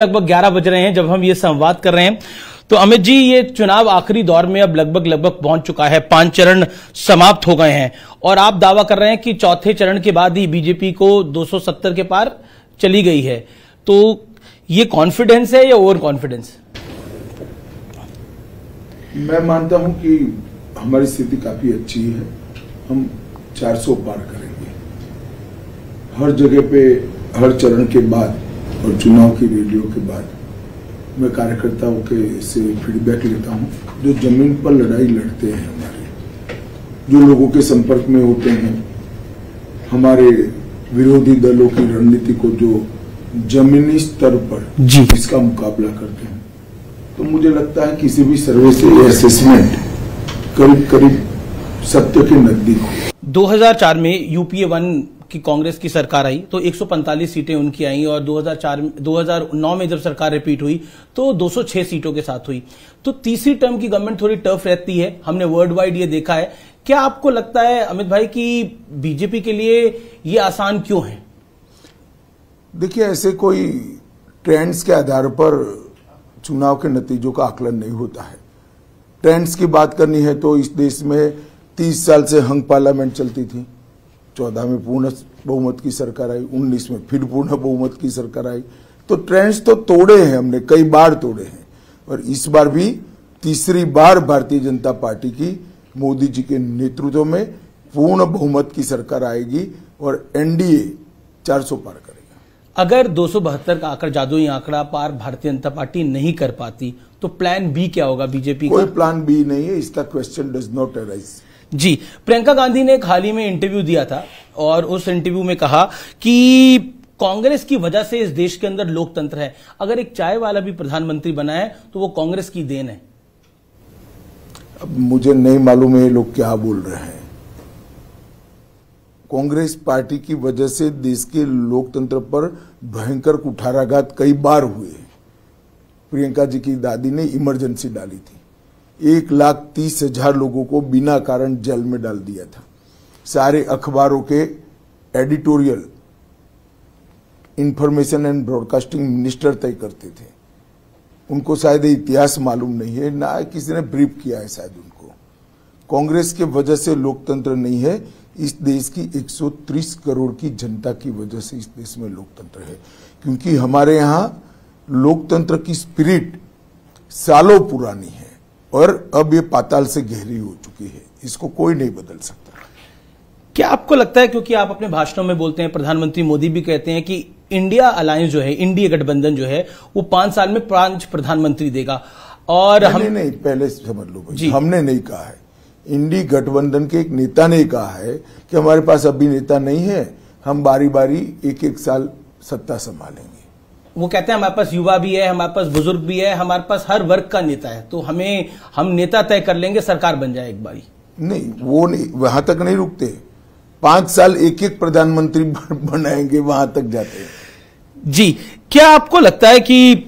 लगभग 11 बज रहे हैं जब हम ये संवाद कर रहे हैं। तो अमित जी, ये चुनाव आखिरी दौर में अब लगभग पहुंच चुका है। 5 चरण समाप्त हो गए हैं और आप दावा कर रहे हैं कि चौथे चरण के बाद ही बीजेपी को 270 के पार चली गई है। तो ये कॉन्फिडेंस है या ओवर कॉन्फिडेंस? मैं मानता हूं कि हमारी स्थिति काफी अच्छी है। हम 400 पार करेंगे। हर जगह पे हर चरण के बाद और चुनाव की रैलियों के बाद मैं कार्यकर्ताओं के से फीडबैक लेता हूं, जो जमीन पर लड़ाई लड़ते हैं, हमारे जो लोगों के संपर्क में होते हैं, हमारे विरोधी दलों की रणनीति को जो जमीनी स्तर पर इसका मुकाबला करते हैं। तो मुझे लगता है किसी भी सर्वे से ये असेसमेंट करीब सत्य के नजदीक हो। 2004 में यूपीए 1 की कांग्रेस की सरकार आई तो 145 सीटें उनकी आई और 2009 में जब सरकार रिपीट हुई तो 206 सीटों के साथ हुई। तो तीसरी टर्म की गवर्नमेंट थोड़ी टफ रहती है, हमने वर्ल्ड वाइड ये देखा है। क्या आपको लगता है अमित भाई कि बीजेपी के लिए ये आसान क्यों है? देखिए, ऐसे कोई ट्रेंड्स के आधार पर चुनाव के नतीजों का आकलन नहीं होता है। ट्रेंड्स की बात करनी है तो इस देश में 30 साल से हंग पार्लियामेंट चलती थी। 14 में पूर्ण बहुमत की सरकार आई, 19 में फिर पूर्ण बहुमत की सरकार आई। तो ट्रेंड्स तो तोड़े हैं हमने, कई बार तोड़े हैं और इस बार भी तीसरी बार भारतीय जनता पार्टी की मोदी जी के नेतृत्व में पूर्ण बहुमत की सरकार आएगी और एनडीए 400 पार करेगा। अगर 272 का आंकड़ा, जादुई आंकड़ा पार भारतीय जनता पार्टी नहीं कर पाती तो प्लान बी क्या होगा बीजेपी का? कोई प्लान बी नहीं है, इसका क्वेश्चन डज नॉट अराइज। जी, प्रियंका गांधी ने एक हाल ही में इंटरव्यू दिया था और उस इंटरव्यू में कहा कि कांग्रेस की वजह से इस देश के अंदर लोकतंत्र है। अगर एक चाय वाला भी प्रधानमंत्री बना है तो वो कांग्रेस की देन है। अब मुझे नहीं मालूम है ये लोग क्या बोल रहे हैं। कांग्रेस पार्टी की वजह से देश के लोकतंत्र पर भयंकर कुठाराघात कई बार हुए। प्रियंका जी की दादी ने इमरजेंसी डाली थी, 1,30,000 लोगों को बिना कारण जेल में डाल दिया था। सारे अखबारों के editorial information and broadcasting minister तय करते थे। उनको शायद इतिहास मालूम नहीं है, ना किसी ने ब्रीफ किया है शायद उनको। कांग्रेस के वजह से लोकतंत्र नहीं है, इस देश की 130 करोड़ की जनता की वजह से इस देश में लोकतंत्र है। क्योंकि हमारे यहाँ लोकतंत्र की स्पिरिट सालों पुरानी है और अब ये पाताल से गहरी हो चुकी है, इसको कोई नहीं बदल सकता। क्या आपको लगता है, क्योंकि आप अपने भाषणों में बोलते हैं, प्रधानमंत्री मोदी भी कहते हैं कि इंडिया अलायंस जो है, इंडिया गठबंधन जो है, वो 5 साल में 5 प्रधानमंत्री देगा और नहीं, पहले समझ लो भाई, हमने नहीं कहा है। इंडी गठबंधन के एक नेता ने कहा है कि हमारे पास अभी नेता नहीं है, हम बारी बारी एक साल सत्ता संभालेंगे। वो कहते हैं हमारे पास युवा भी है, हमारे पास बुजुर्ग भी है, हमारे पास हर वर्ग का नेता है, तो हम नेता तय कर लेंगे, सरकार बन जाए एक बारी। नहीं, वो नहीं, वहां तक नहीं रुकते। 5 साल एक प्रधानमंत्री बनाएंगे, वहां तक जाते हैं। जी, क्या आपको लगता है कि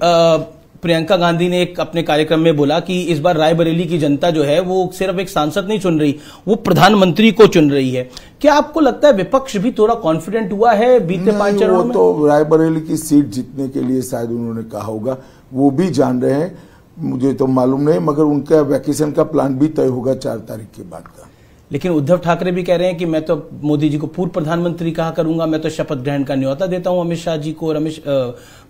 प्रियंका गांधी ने एक अपने कार्यक्रम में बोला कि इस बार रायबरेली की जनता जो है वो सिर्फ एक सांसद नहीं चुन रही, वो प्रधानमंत्री को चुन रही है। क्या आपको लगता है विपक्ष भी थोड़ा कॉन्फिडेंट हुआ है बीते 5 चरणों में? तो रायबरेली की सीट जीतने के लिए शायद उन्होंने कहा होगा, वो भी जान रहे हैं, मुझे तो मालूम नहीं, मगर उनका वैकेशन का प्लान भी तय होगा 4 तारीख के बाद का। लेकिन उद्धव ठाकरे भी कह रहे हैं कि मैं तो मोदी जी को पूर्व प्रधानमंत्री कहा करूंगा, मैं तो शपथ ग्रहण का न्योता देता हूं अमित शाह जी को और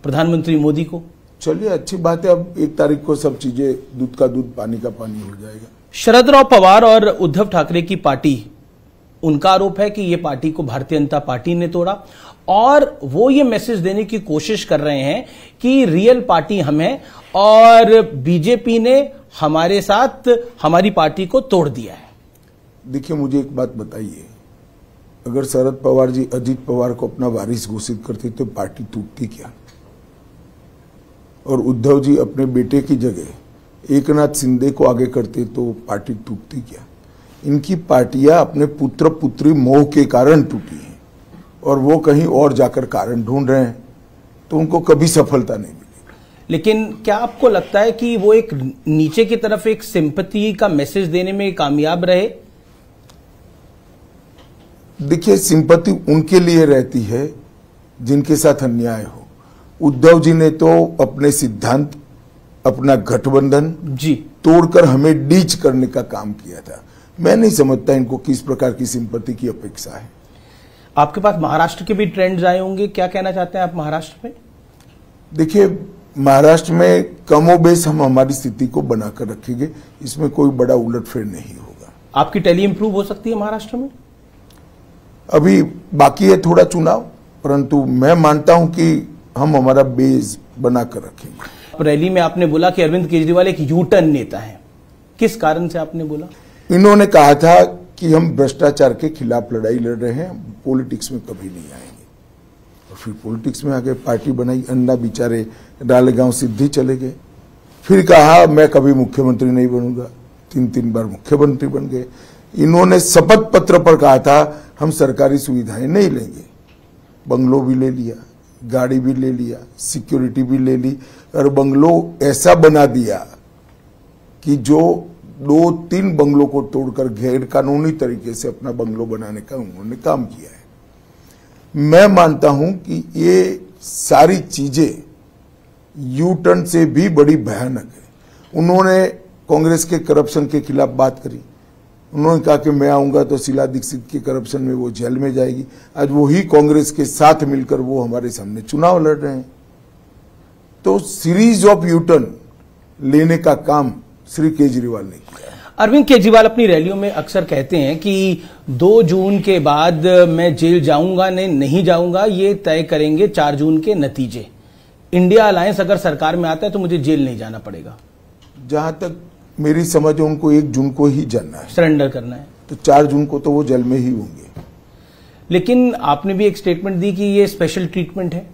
प्रधानमंत्री मोदी को। चलिए, अच्छी बात है, अब 1 तारीख को सब चीजें दूध का दूध पानी का पानी हो जाएगा। शरद राव पवार और उद्धव ठाकरे की पार्टी, उनका आरोप है कि ये पार्टी को भारतीय जनता पार्टी ने तोड़ा और वो ये मैसेज देने की कोशिश कर रहे हैं कि रियल पार्टी हम है और बीजेपी ने हमारे साथ हमारी पार्टी को तोड़ दिया है। देखिए, मुझे एक बात बताइए, अगर शरद पवार जी अजीत पवार को अपना वारिस घोषित करते तो पार्टी टूटती क्या? और उद्धव जी अपने बेटे की जगह एकनाथ शिंदे को आगे करते तो पार्टी टूटती क्या? इनकी पार्टियां अपने पुत्र पुत्री मोह के कारण टूटी हैं और वो कहीं और जाकर कारण ढूंढ रहे हैं, तो उनको कभी सफलता नहीं मिलेगी। लेकिन क्या आपको लगता है कि वो एक नीचे की तरफ एक सिंपैथी का मैसेज देने में कामयाब रहे? देखिए, सिंपैथी उनके लिए रहती है जिनके साथ अन्याय हो। उद्धव जी ने तो अपने सिद्धांत, अपना गठबंधन जी तोड़कर हमें डीच करने का काम किया था। मैं नहीं समझता इनको किस प्रकार की सिंपैथी की अपेक्षा है। आपके पास महाराष्ट्र के भी ट्रेंड्स आए होंगे, क्या कहना चाहते हैं आप महाराष्ट्र में? देखिए, महाराष्ट्र में कमोबेश हम हमारी स्थिति को बनाकर रखेंगे, इसमें कोई बड़ा उलटफेर नहीं होगा। आपकी टैली इंप्रूव हो सकती है महाराष्ट्र में? अभी बाकी है थोड़ा चुनाव, परंतु मैं मानता हूं कि हम हमारा बेस बनाकर रखेंगे। रैली में आपने बोला कि अरविंद केजरीवाल एक यू टर्न नेता है, किस कारण से आपने बोला? इन्होंने कहा था कि हम भ्रष्टाचार के खिलाफ लड़ाई लड़ रहे हैं, पॉलिटिक्स में कभी नहीं आएंगे। और फिर पॉलिटिक्स में आगे पार्टी बनाई, अन्ना बेचारे डालेगांव सिद्धि चले गए। फिर कहा मैं कभी मुख्यमंत्री नहीं बनूंगा, 3 बार मुख्यमंत्री बन गए। इन्होंने शपथ पत्र पर कहा था हम सरकारी सुविधाएं नहीं लेंगे, बंगलो भी ले लिया, गाड़ी भी ले लिया, सिक्योरिटी भी ले ली, और बंगलो ऐसा बना दिया कि जो 2-3 बंगलों को तोड़कर गैर कानूनी तरीके से अपना बंगलो बनाने का उन्होंने काम किया है। मैं मानता हूं कि ये सारी चीजें यू टर्न से भी बड़ी भयानक है। उन्होंने कांग्रेस के करप्शन के खिलाफ बात करी, उन्होंने कहा कि मैं आऊंगा तो शीला दीक्षित के करप्शन में वो जेल में जाएगी। आज वही कांग्रेस के साथ मिलकर वो हमारे सामने चुनाव लड़ रहे हैं। तो सीरीज ऑफ यू टर्न लेने का काम श्री केजरीवाल ने किया। अरविंद केजरीवाल अपनी रैलियों में अक्सर कहते हैं कि 2 जून के बाद मैं जेल जाऊंगा नहीं जाऊंगा, ये तय करेंगे 4 जून के नतीजे। इंडिया अलायंस अगर सरकार में आता है तो मुझे जेल नहीं जाना पड़ेगा। जहां तक मेरी समझ है, उनको 1 जून को ही जाना है, सरेंडर करना है, तो 4 जून को तो वो जेल में ही होंगे। लेकिन आपने भी एक स्टेटमेंट दी कि ये स्पेशल ट्रीटमेंट है।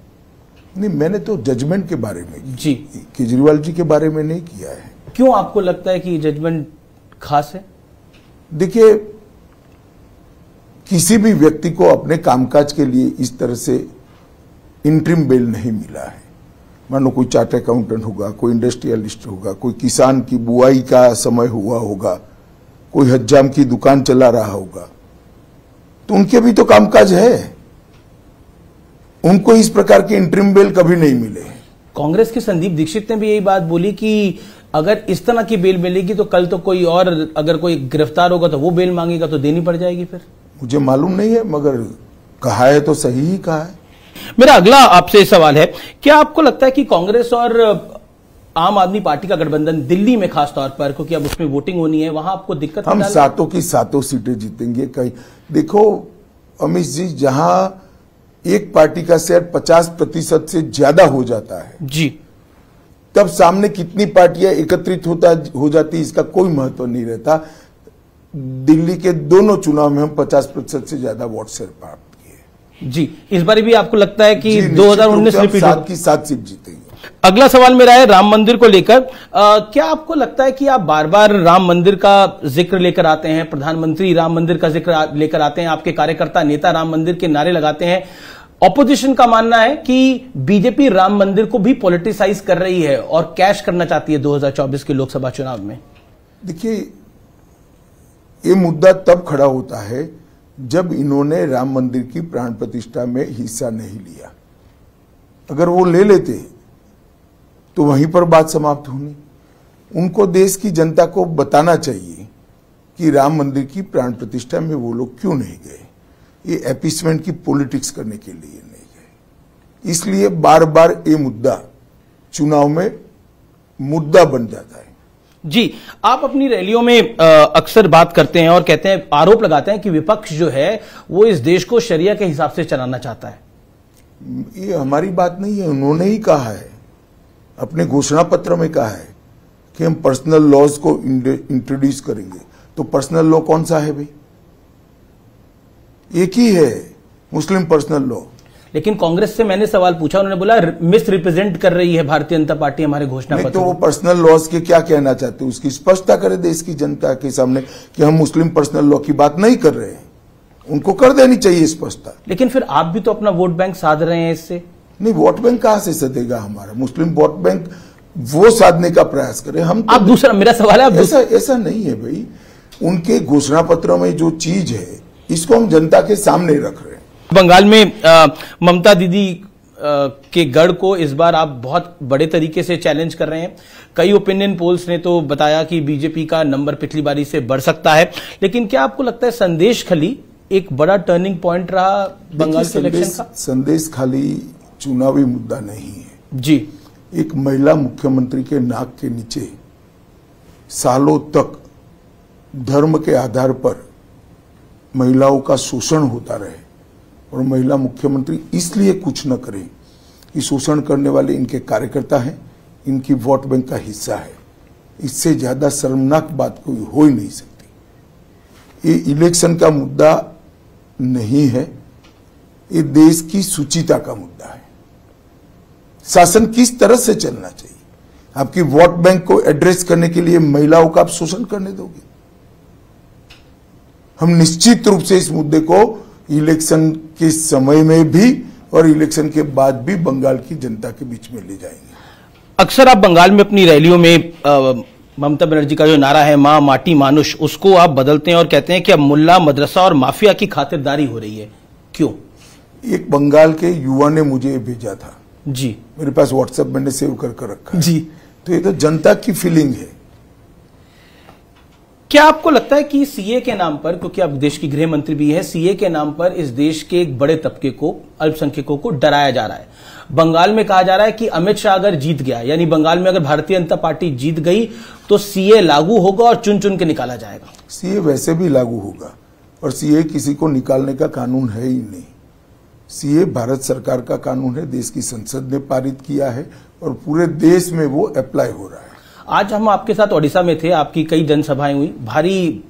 नहीं, मैंने तो जजमेंट के बारे में जी, केजरीवाल जी के बारे में नहीं किया है। क्यों आपको लगता है कि ये जजमेंट खास है? देखिए, किसी भी व्यक्ति को अपने कामकाज के लिए इस तरह से इंटरिम बेल नहीं मिला है। मानो कोई चार्ट अकाउंटेंट होगा, कोई इंडस्ट्रियलिस्ट होगा, कोई किसान की बुआई का समय हुआ होगा, कोई हज्जाम की दुकान चला रहा होगा, तो उनके भी तो कामकाज है। उनको इस प्रकार के इंटरिम बेल कभी नहीं मिले। कांग्रेस के संदीप दीक्षित ने भी यही बात बोली कि अगर इस तरह की बेल मिलेगी तो कल तो कोई और अगर कोई गिरफ्तार होगा तो वो बेल मांगेगा तो देनी पड़ जाएगी। फिर मुझे मालूम नहीं है, मगर कहा है तो सही ही कहा है। मेरा अगला आपसे सवाल है, क्या आपको लगता है कि कांग्रेस और आम आदमी पार्टी का गठबंधन दिल्ली में खास तौर पर, क्योंकि अब उसमें वोटिंग होनी है, वहां आपको दिक्कत? हम 7 की 7 सीटें जीतेंगे। कहीं देखो अमित जी, जहां एक पार्टी का शेयर 50% से ज्यादा हो जाता है जी, तब सामने कितनी पार्टियां एकत्रित हो जाती इसका कोई महत्व नहीं रहता। दिल्ली के दोनों चुनाव में हम 50% से ज्यादा वोट शेयर प्राप्त किए जी। इस बार भी आपको लगता है कि 2019 रिपीट 7 की 7 सीट जीतेंगे। अगला सवाल मेरा है राम मंदिर को लेकर। क्या आपको लगता है कि आप बार बार राम मंदिर का जिक्र लेकर आते हैं, प्रधानमंत्री राम मंदिर का जिक्र लेकर आते हैं, आपके कार्यकर्ता नेता राम मंदिर के नारे लगाते हैं, ऑपोजिशन का मानना है कि बीजेपी राम मंदिर को भी पॉलिटिसाइज कर रही है और कैश करना चाहती है 2024 के लोकसभा चुनाव में? देखिए, ये मुद्दा तब खड़ा होता है जब इन्होंने राम मंदिर की प्राण प्रतिष्ठा में हिस्सा नहीं लिया। अगर वो ले लेते तो वहीं पर बात समाप्त होनी। उनको देश की जनता को बताना चाहिए कि राम मंदिर की प्राण प्रतिष्ठा में वो लोग क्यों नहीं गए। ये एपीसमेंट की पॉलिटिक्स करने के लिए नहीं गए। इसलिए बार बार ये मुद्दा चुनाव में मुद्दा बन जाता है। जी, आप अपनी रैलियों में अक्सर बात करते हैं और कहते हैं, आरोप लगाते हैं कि विपक्ष जो है वो इस देश को शरिया के हिसाब से चलाना चाहता है। ये हमारी बात नहीं है, उन्होंने ही कहा है, अपने घोषणा पत्र में कहा है कि हम पर्सनल लॉज को इंट्रोड्यूस करेंगे। तो पर्सनल लॉ कौन सा है भाई? एक ही है, मुस्लिम पर्सनल लॉ। लेकिन कांग्रेस से मैंने सवाल पूछा, उन्होंने बोला मिस रिप्रेजेंट कर रही है भारतीय जनता पार्टी हमारे घोषणा पत्र। तो वो पर्सनल लॉज के क्या कहना चाहते हैं उसकी स्पष्टता करे देश की जनता के सामने कि हम मुस्लिम पर्सनल लॉ की बात नहीं कर रहे हैं। उनको कर देनी चाहिए स्पष्टता। लेकिन फिर आप भी तो अपना वोट बैंक साध रहे हैं इससे। नहीं, वोट बैंक कहां से सधेगा हमारा? मुस्लिम वोट बैंक वो साधने का प्रयास करें हम तो। आप दूसरा, मेरा सवाल है, ऐसा नहीं है भाई। उनके घोषणा पत्र में जो चीज है इसको हम जनता के सामने रख रहे हैं। बंगाल में ममता दीदी के गढ़ को इस बार आप बहुत बड़े तरीके से चैलेंज कर रहे हैं। कई ओपिनियन पोल्स ने तो बताया कि बीजेपी का नंबर पिछली बारी से बढ़ सकता है, लेकिन क्या आपको लगता है संदेश खाली एक बड़ा टर्निंग पॉइंट रहा बंगाल के इलेक्शन का? संदेश खाली चुनावी मुद्दा नहीं है जी। एक महिला मुख्यमंत्री के नाक के नीचे सालों तक धर्म के आधार पर महिलाओं का शोषण होता रहे और महिला मुख्यमंत्री इसलिए कुछ न करे कि शोषण करने वाले इनके कार्यकर्ता हैं, इनकी वोट बैंक का हिस्सा है। इससे ज्यादा शर्मनाक बात कोई हो ही नहीं सकती। ये इलेक्शन का मुद्दा नहीं है, ये देश की सुचिता का मुद्दा है। शासन किस तरह से चलना चाहिए? आपकी वोट बैंक को एड्रेस करने के लिए महिलाओं का आप शोषण करने दोगे? हम निश्चित रूप से इस मुद्दे को इलेक्शन के समय में भी और इलेक्शन के बाद भी बंगाल की जनता के बीच में ले जाएंगे। अक्सर आप बंगाल में अपनी रैलियों में ममता बनर्जी का जो नारा है मां माटी मानुष, उसको आप बदलते हैं और कहते हैं कि अब मुल्ला मदरसा और माफिया की खातिरदारी हो रही है। क्यों? एक बंगाल के युवा ने मुझे भेजा था जी, मेरे पास व्हाट्सएप मैंने सेव कर रखा है जी। तो ये तो जनता की फीलिंग है। क्या आपको लगता है कि सीए के नाम पर, क्योंकि आप देश की गृह मंत्री भी है, सीए के नाम पर इस देश के एक बड़े तबके को, अल्पसंख्यकों को डराया जा रहा है? बंगाल में कहा जा रहा है कि अमित शाह अगर जीत गया, यानी बंगाल में अगर भारतीय जनता पार्टी जीत गई तो सीए लागू होगा और चुन चुन के निकाला जाएगा। सीए वैसे भी लागू होगा और सीए किसी को निकालने का कानून है ही नहीं। सीए भारत सरकार का कानून है, देश की संसद ने पारित किया है और पूरे देश में वो अप्लाई हो रहा है। आज हम आपके साथ ओडिशा में थे, आपकी कई जनसभाएं हुई, भारी